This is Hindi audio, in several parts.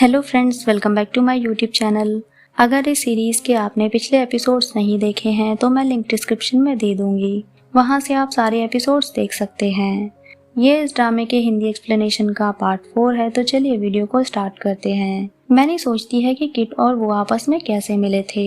Hello friends, welcome back to my YouTube channel. अगर इस सीरीज़ के आपने पिछले एपिसोड्स नहीं देखे हैं तो मैं लिंक डिस्क्रिप्शन में दे दूंगी, वहां से आप सारे एपिसोड्स देख सकते हैं। ये इस ड्रामे के हिंदी एक्सप्लेनेशन का पार्ट 4 है, तो चलिए वीडियो को स्टार्ट करते हैं। मैंने सोचती है कि किट और वो आपस में कैसे मिले थे।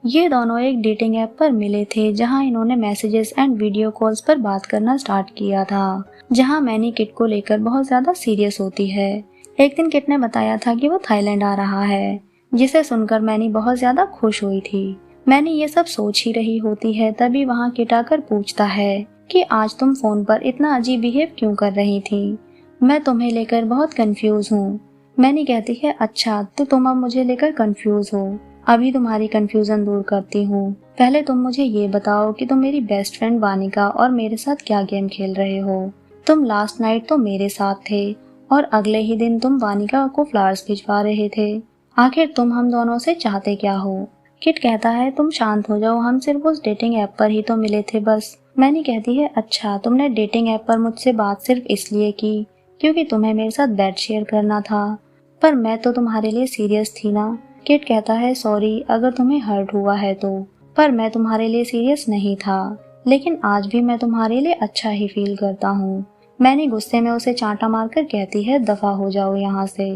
ये दोनों एक डेटिंग ऐप पर मिले थे जहां इन्होंने मैसेजेस एंड वीडियो कॉल्स पर बात करना स्टार्ट किया था, जहां मैनी किट को लेकर बहुत ज्यादा सीरियस होती है। एक दिन किट ने बताया था कि वो थाईलैंड आ रहा है, जिसे सुनकर मैनी बहुत ज्यादा खुश हुई थी। मैनी ये सब सोच ही रही होती है, तभी वहाँ किट आकर पूछता है कि आज तुम फोन पर इतना अजीब बिहेव क्यों कर रही थी। मैं तुम्हें लेकर बहुत कंफ्यूज हूँ। मैनी कहती है, अच्छा तो तुम अब मुझे लेकर कंफ्यूज हो, अभी तुम्हारी कंफ्यूजन दूर करती हूँ। पहले तुम मुझे ये बताओ कि तुम मेरी बेस्ट फ्रेंड वानिका और मेरे साथ क्या गेम खेल रहे हो। तुम लास्ट नाइट तो मेरे साथ थे और अगले ही दिन तुम वानिका को फ्लावर्स भिजवा रहे थे। आखिर तुम हम दोनों से चाहते क्या हो। किट कहता है, तुम शांत हो जाओ, हम सिर्फ उस डेटिंग ऐप पर ही तो मिले थे बस। मैनी कहती है, अच्छा तुमने डेटिंग ऐप पर मुझसे बात सिर्फ इसलिए की क्योंकि तुम्हें मेरे साथ बेड शेयर करना था, पर मैं तो तुम्हारे लिए सीरियस थी ना। किट कहता है, सॉरी अगर तुम्हें हर्ट हुआ है तो, पर मैं तुम्हारे लिए सीरियस नहीं था, लेकिन आज भी मैं तुम्हारे लिए अच्छा ही फील करता हूँ। मैनी गुस्से में उसे चांटा मारकर कहती है, दफा हो जाओ यहाँ से।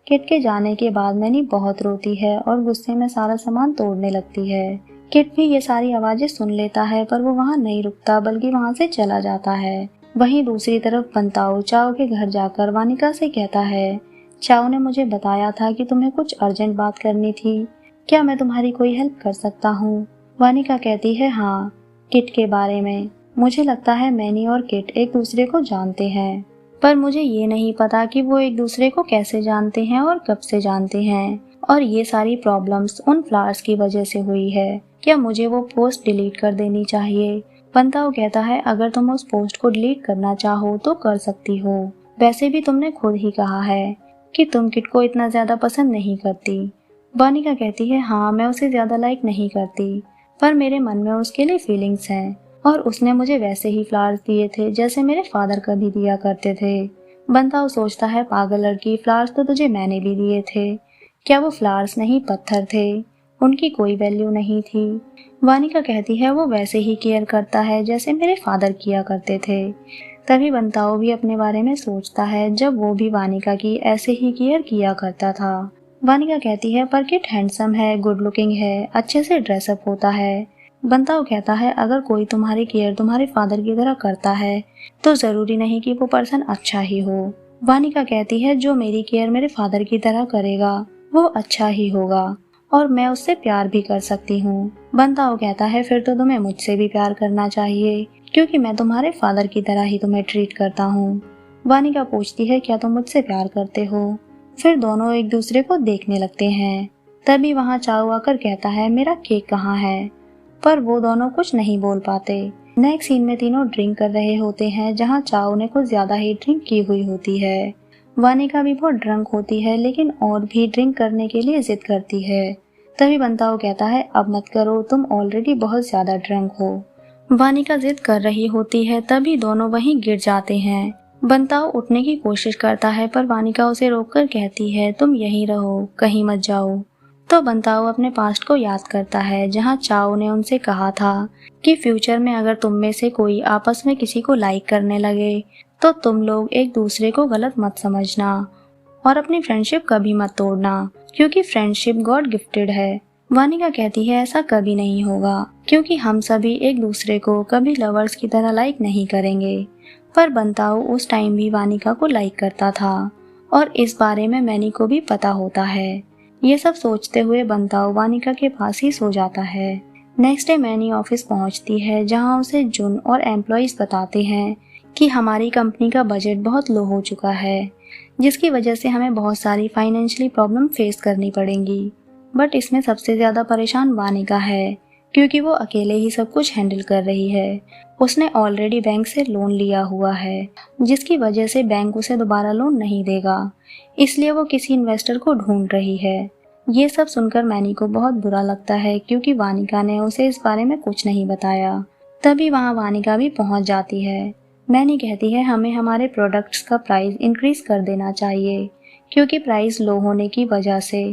किट के जाने के बाद मैनी बहुत रोती है और गुस्से में सारा सामान तोड़ने लगती है। किट भी ये सारी आवाजें सुन लेता है, पर वो वहाँ नहीं रुकता बल्कि वहाँ से चला जाता है। वहीं दूसरी तरफ बंताओ चाओ के घर जाकर वानिका से कहता है, चाओ ने मुझे बताया था कि तुम्हें कुछ अर्जेंट बात करनी थी, क्या मैं तुम्हारी कोई हेल्प कर सकता हूँ। वानिका कहती है, हाँ, किट के बारे में। मुझे लगता है मैनी और किट एक दूसरे को जानते हैं, पर मुझे ये नहीं पता कि वो एक दूसरे को कैसे जानते हैं और कब से जानते हैं, और ये सारी प्रॉब्लम्स उन फ्लावर्स की वजह से हुई है। क्या मुझे वो पोस्ट डिलीट कर देनी चाहिए। बंताओ कहता है, अगर तुम उस पोस्ट को डिलीट करना चाहो तो कर सकती हो, वैसे भी तुमने खुद ही कहा है कि तुम किट को इतना ज्यादा पसंद नहीं करती। वानिका कहती है, हाँ मैं उसे ज्यादा लाइक नहीं करती, पर मेरे मन में उसके लिए फीलिंग्स हैं और उसने मुझे वैसे ही फ्लावर्स दिए थे जैसे मेरे फादर कभी दिया करते थे। बंताओ सोचता है, पागल लड़की, फ्लावर्स तो तुझे मैंने भी दिए थे, क्या वो फ्लावर्स नहीं पत्थर थे, उनकी कोई वैल्यू नहीं थी। वानिका कहती है, वो वैसे ही केयर करता है जैसे मेरे फादर किया करते थे। तभी बंताओ भी अपने बारे में सोचता है, जब वो भी वानिका की ऐसे ही केयर किया करता था। वानिका कहती है, पर किट हैंडसम है, गुड लुकिंग है, अच्छे से ड्रेसअप होता है। बंताओ कहता है, अगर कोई तुम्हारी केयर तुम्हारे फादर की तरह करता है तो जरूरी नहीं कि वो पर्सन अच्छा ही हो। वानिका कहती है, जो मेरी केयर मेरे फादर की तरह करेगा वो अच्छा ही होगा और मैं उससे प्यार भी कर सकती हूँ। बंताओ कहता है, फिर तो तुम्हें मुझसे भी प्यार करना चाहिए क्योंकि मैं तुम्हारे फादर की तरह ही तुम्हें ट्रीट करता हूँ। वानिका पूछती है, क्या तुम मुझसे प्यार करते हो। फिर दोनों एक दूसरे को देखने लगते हैं। तभी वहाँ चाओ आकर कहता है, मेरा केक कहाँ है, पर वो दोनों कुछ नहीं बोल पाते। नेक्स्ट सीन में तीनों ड्रिंक कर रहे होते हैं, जहाँ चाओ ने कुछ ज्यादा ही ड्रिंक की हुई होती है। वानिका भी बहुत ड्रंक होती है, लेकिन और भी ड्रिंक करने के लिए जिद करती है। तभी बंताओ कहता है, अब मत करो, तुम ऑलरेडी बहुत ज्यादा ड्रंक हो। वानिका जिद कर रही होती है, तभी दोनों वहीं गिर जाते हैं। बंताओ उठने की कोशिश करता है, पर वानिका उसे रोककर कहती है, तुम यहीं रहो, कहीं मत जाओ। तो बंताओ अपने पास्ट को याद करता है, जहाँ चाओ ने उनसे कहा था कि फ्यूचर में अगर तुम में से कोई आपस में किसी को लाइक करने लगे तो तुम लोग एक दूसरे को गलत मत समझना और अपनी फ्रेंडशिप कभी मत तोड़ना, क्योंकि फ्रेंडशिप गॉड गिफ्टेड है। वानिका कहती है, ऐसा कभी नहीं होगा क्योंकि हम सभी एक दूसरे को कभी लवर्स की तरह लाइक नहीं करेंगे। पर बंताओ उस टाइम भी वानिका को लाइक करता था और इस बारे में मैनी को भी पता होता है। ये सब सोचते हुए बंताओ वानिका के पास ही सो जाता है। नेक्स्ट डे मैनी ऑफिस पहुंचती है, जहां उसे जुन और एम्प्लॉइज बताते हैं कि हमारी कंपनी का बजट बहुत लो हो चुका है, जिसकी वजह से हमें बहुत सारी फाइनेंशियली प्रॉब्लम फेस करनी पड़ेंगी। बट इसमें सबसे ज्यादा परेशान वानिका है, क्योंकि वो अकेले ही सब कुछ हैंडल कर रही है। उसने ऑलरेडी बैंक से लोन लिया हुआ है, जिसकी वजह से बैंक उसे दोबारा लोन नहीं देगा, इसलिए वो किसी इन्वेस्टर को ढूंढ रही है। ये सब सुनकर मैनी को बहुत बुरा लगता है, क्योंकि वानिका ने उसे इस बारे में कुछ नहीं बताया। तभी वहाँ वानिका भी पहुँच जाती है। मैनी कहती है, हमें हमारे प्रोडक्ट्स का प्राइस इंक्रीज कर देना चाहिए, क्योंकि प्राइस लो होने की वजह से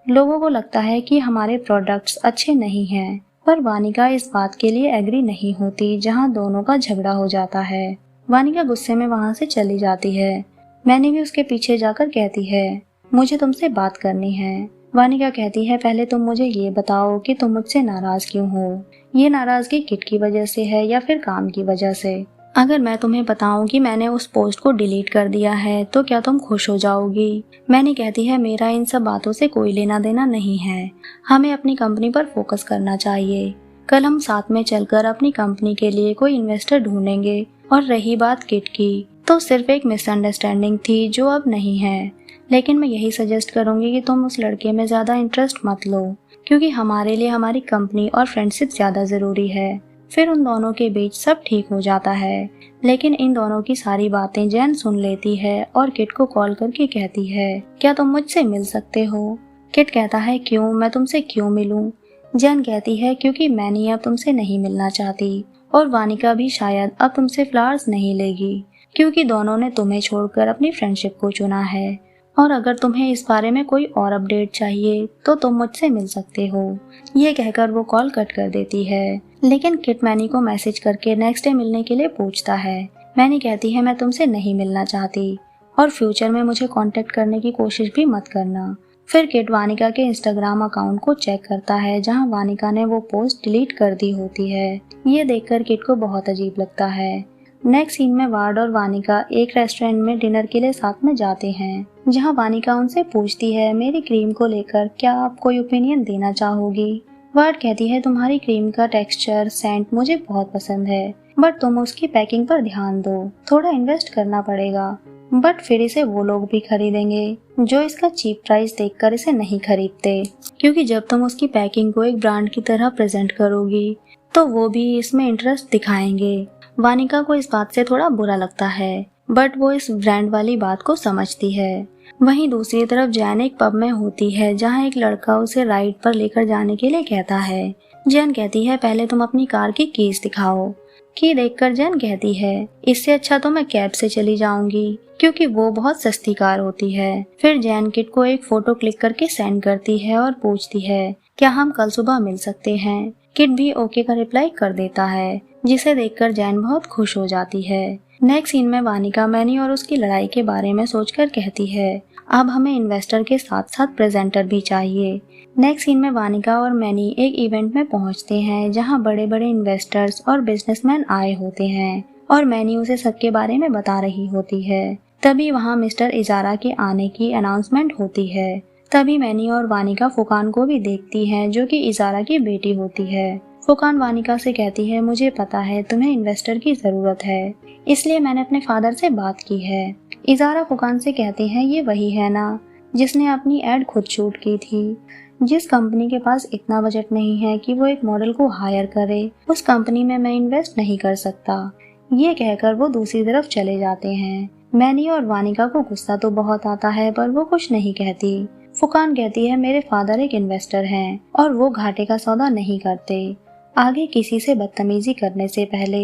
लोगों को लगता है कि हमारे प्रोडक्ट्स अच्छे नहीं हैं। पर वानिका इस बात के लिए एग्री नहीं होती, जहां दोनों का झगड़ा हो जाता है। वानिका गुस्से में वहां से चली जाती है। मैनी भी उसके पीछे जाकर कहती है, मुझे तुमसे बात करनी है। वानिका कहती है, पहले तुम मुझे ये बताओ कि तुम मुझसे नाराज क्यों हो। ये नाराजगी किट की वजह से है या फिर काम की वजह से? अगर मैं तुम्हें बताऊं कि मैंने उस पोस्ट को डिलीट कर दिया है तो क्या तुम खुश हो जाओगी? मैनी कहती है, मेरा इन सब बातों से कोई लेना देना नहीं है। हमें अपनी कंपनी पर फोकस करना चाहिए। कल हम साथ में चलकर अपनी कंपनी के लिए कोई इन्वेस्टर ढूंढेंगे। और रही बात किट की, तो सिर्फ एक मिसअंडरस्टैंडिंग थी जो अब नहीं है। लेकिन मैं यही सजेस्ट करूंगी कि तुम उस लड़के में ज्यादा इंटरेस्ट मत लो, क्योंकि हमारे लिए हमारी कंपनी और फ्रेंडशिप ज्यादा जरूरी है। फिर उन दोनों के बीच सब ठीक हो जाता है। लेकिन इन दोनों की सारी बातें जैन सुन लेती है और किट को कॉल करके कहती है, क्या तुम मुझसे मिल सकते हो? किट कहता है, क्यों, मैं तुमसे क्यों मिलूं? जैन कहती है, क्योंकि मैनी अब तुमसे नहीं मिलना चाहती और वानिका भी शायद अब तुमसे फ्लावर्स नहीं लेगी, क्योंकि दोनों ने तुम्हें छोड़कर अपनी फ्रेंडशिप को चुना है। और अगर तुम्हें इस बारे में कोई और अपडेट चाहिए तो तुम मुझसे मिल सकते हो। ये कहकर वो कॉल कट कर देती है। लेकिन किट मैनी को मैसेज करके नेक्स्ट डे मिलने के लिए पूछता है। मैनी कहती है, मैं तुमसे नहीं मिलना चाहती और फ्यूचर में मुझे कांटेक्ट करने की कोशिश भी मत करना। फिर किट वानिका के इंस्टाग्राम अकाउंट को चेक करता है, जहां वानिका ने वो पोस्ट डिलीट कर दी होती है। ये देखकर किट को बहुत अजीब लगता है। नेक्स्ट सीन में वार्ड और वानिका एक रेस्टोरेंट में डिनर के लिए साथ में जाते हैं, जहां वानिका उनसे पूछती है, मेरी क्रीम को लेकर क्या आप कोई ओपिनियन देना चाहोगी? वार्ड कहती है, तुम्हारी क्रीम का टेक्सचर, सेंट मुझे बहुत पसंद है, बट तुम उसकी पैकिंग पर ध्यान दो, थोड़ा इन्वेस्ट करना पड़ेगा। बट फिर इसे वो लोग भी खरीदेंगे जो इसका चीप प्राइस देखकर इसे नहीं खरीदते, क्योंकि जब तुम उसकी पैकिंग को एक ब्रांड की तरह प्रेजेंट करोगी तो वो भी इसमें इंटरेस्ट दिखाएंगे। वानिका को इस बात से थोड़ा बुरा लगता है, बट वो इस ब्रांड वाली बात को समझती है। वहीं दूसरी तरफ जैन एक पब में होती है, जहां एक लड़का उसे राइड पर लेकर जाने के लिए कहता है। जैन कहती है, पहले तुम अपनी कार की कीज दिखाओ। की देखकर जैन कहती है, इससे अच्छा तो मैं कैब से चली जाऊंगी, क्योंकि वो बहुत सस्ती कार होती है। फिर जैन किट को एक फोटो क्लिक करके सेंड करती है और पूछती है, क्या हम कल सुबह मिल सकते हैं? किट भी ओके का रिप्लाई कर देता है, जिसे देखकर जैन बहुत खुश हो जाती है। नेक्स्ट सीन में वानिका मैनी और उसकी लड़ाई के बारे में सोचकर कहती है, अब हमें इन्वेस्टर के साथ साथ प्रेजेंटर भी चाहिए। नेक्स्ट सीन में वानिका और मैनी एक इवेंट में पहुंचते हैं, जहां बड़े बड़े इन्वेस्टर्स और बिजनेसमैन आए होते हैं और मैनी उसे सबके बारे में बता रही होती है। तभी वहां मिस्टर इजारा के आने की अनाउंसमेंट होती है। तभी मैनी और वानिका फुकान को भी देखती हैं, जो कि इजारा की बेटी होती है। फुकान वानिका से कहती है, मुझे पता है तुम्हें इन्वेस्टर की जरूरत है, इसलिए मैंने अपने फादर से बात की है। इजारा फुकान से कहते हैं, ये वही है ना जिसने अपनी एड खुद शूट की थी। जिस कंपनी के पास इतना बजट नहीं है कि वो एक मॉडल को हायर करे, उस कंपनी में मैं इन्वेस्ट नहीं कर सकता। ये कहकर वो दूसरी तरफ चले जाते हैं। मैनी और वानिका को गुस्सा तो बहुत आता है, पर वो कुछ नहीं कहती। फुकान कहती है, मेरे फादर एक इन्वेस्टर हैं और वो घाटे का सौदा नहीं करते। आगे किसी से बदतमीजी करने से पहले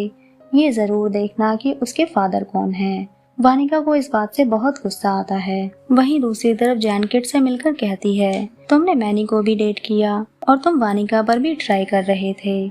ये जरूर देखना कि उसके फादर कौन हैं। वानिका को इस बात से बहुत गुस्सा आता है। वहीं दूसरी तरफ जैन किट से मिलकर कहती है, तुमने मैनी को भी डेट किया और तुम वानिका पर भी ट्राई कर रहे थे,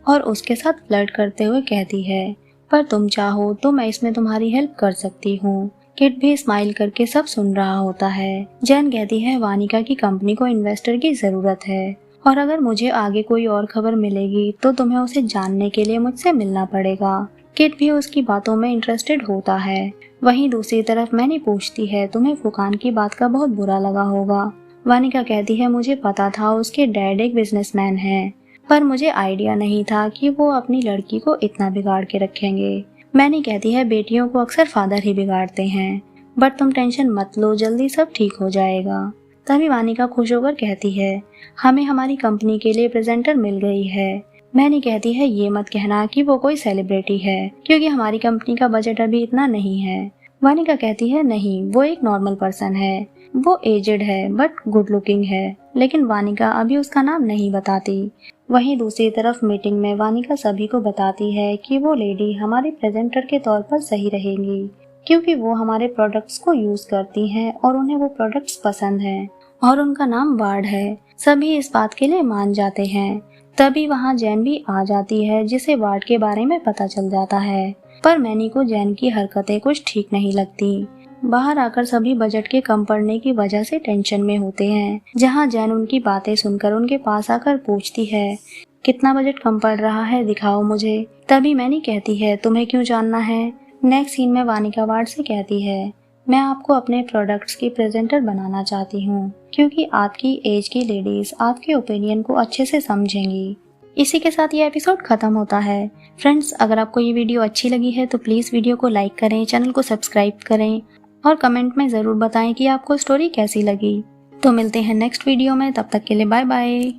और उसके साथ फ्लर्ट करते हुए कहती है, पर तुम चाहो तो मैं इसमें तुम्हारी हेल्प कर सकती हूँ। किट भी स्माइल करके सब सुन रहा होता है। जैन कहती है, वानिका की कंपनी को इन्वेस्टर की जरूरत है और अगर मुझे आगे कोई और खबर मिलेगी तो तुम्हें उसे जानने के लिए मुझसे मिलना पड़ेगा। किट भी उसकी बातों में इंटरेस्टेड होता है। वहीं दूसरी तरफ मैनी पूछती है, तुम्हें फुकान की बात का बहुत बुरा लगा होगा। वानिका कहती है, मुझे पता था उसके डैड एक बिजनेसमैन है, पर मुझे आइडिया नहीं था कि वो अपनी लड़की को इतना बिगाड़ के रखेंगे। मैनी कहती है, बेटियों को अक्सर फादर ही बिगाड़ते हैं, बट तुम टेंशन मत लो, जल्दी सब ठीक हो जाएगा। तभी वानिका खुश होकर कहती है, हमें हमारी कंपनी के लिए प्रेजेंटर मिल गई है। मैनी कहती है, ये मत कहना कि वो कोई सेलिब्रिटी है, क्योंकि हमारी कंपनी का बजट अभी इतना नहीं है। वानिका कहती है, नहीं, वो एक नॉर्मल पर्सन है, वो एजेड है बट गुड लुकिंग है। लेकिन वानिका अभी उसका नाम नहीं बताती। वहीं दूसरी तरफ मीटिंग में वानिका सभी को बताती है कि वो लेडी हमारी प्रेजेंटर के तौर पर सही रहेंगी। क्योंकि वो हमारे प्रोडक्ट्स को यूज करती हैं और उन्हें वो प्रोडक्ट्स पसंद हैं और उनका नाम वार्ड है। सभी इस बात के लिए मान जाते हैं। तभी वहाँ जैन भी आ जाती है, जिसे वार्ड के बारे में पता चल जाता है। पर मैनी को जैन की हरकतें कुछ ठीक नहीं लगती। बाहर आकर सभी बजट के कम पड़ने की वजह से टेंशन में होते हैं। जहाँ जैन उनकी बातें सुनकर उनके पास आकर पूछती है, कितना बजट कम पड़ रहा है, दिखाओ मुझे। तभी मैनी कहती है, तुम्हें क्यों जानना है। नेक्स्ट सीन में वानिका वार्ड से कहती है, मैं आपको अपने प्रोडक्ट्स की प्रेजेंटर बनाना चाहती हूँ, क्योंकि आपकी एज की लेडीज आपके ओपिनियन को अच्छे से समझेंगी। इसी के साथ ये एपिसोड खत्म होता है। फ्रेंड्स, अगर आपको ये वीडियो अच्छी लगी है तो प्लीज वीडियो को लाइक करें, चैनल को सब्सक्राइब करें और कमेंट में जरूर बताएं कि आपको स्टोरी कैसी लगी। तो मिलते हैं नेक्स्ट वीडियो में, तब तक के लिए बाय बाय।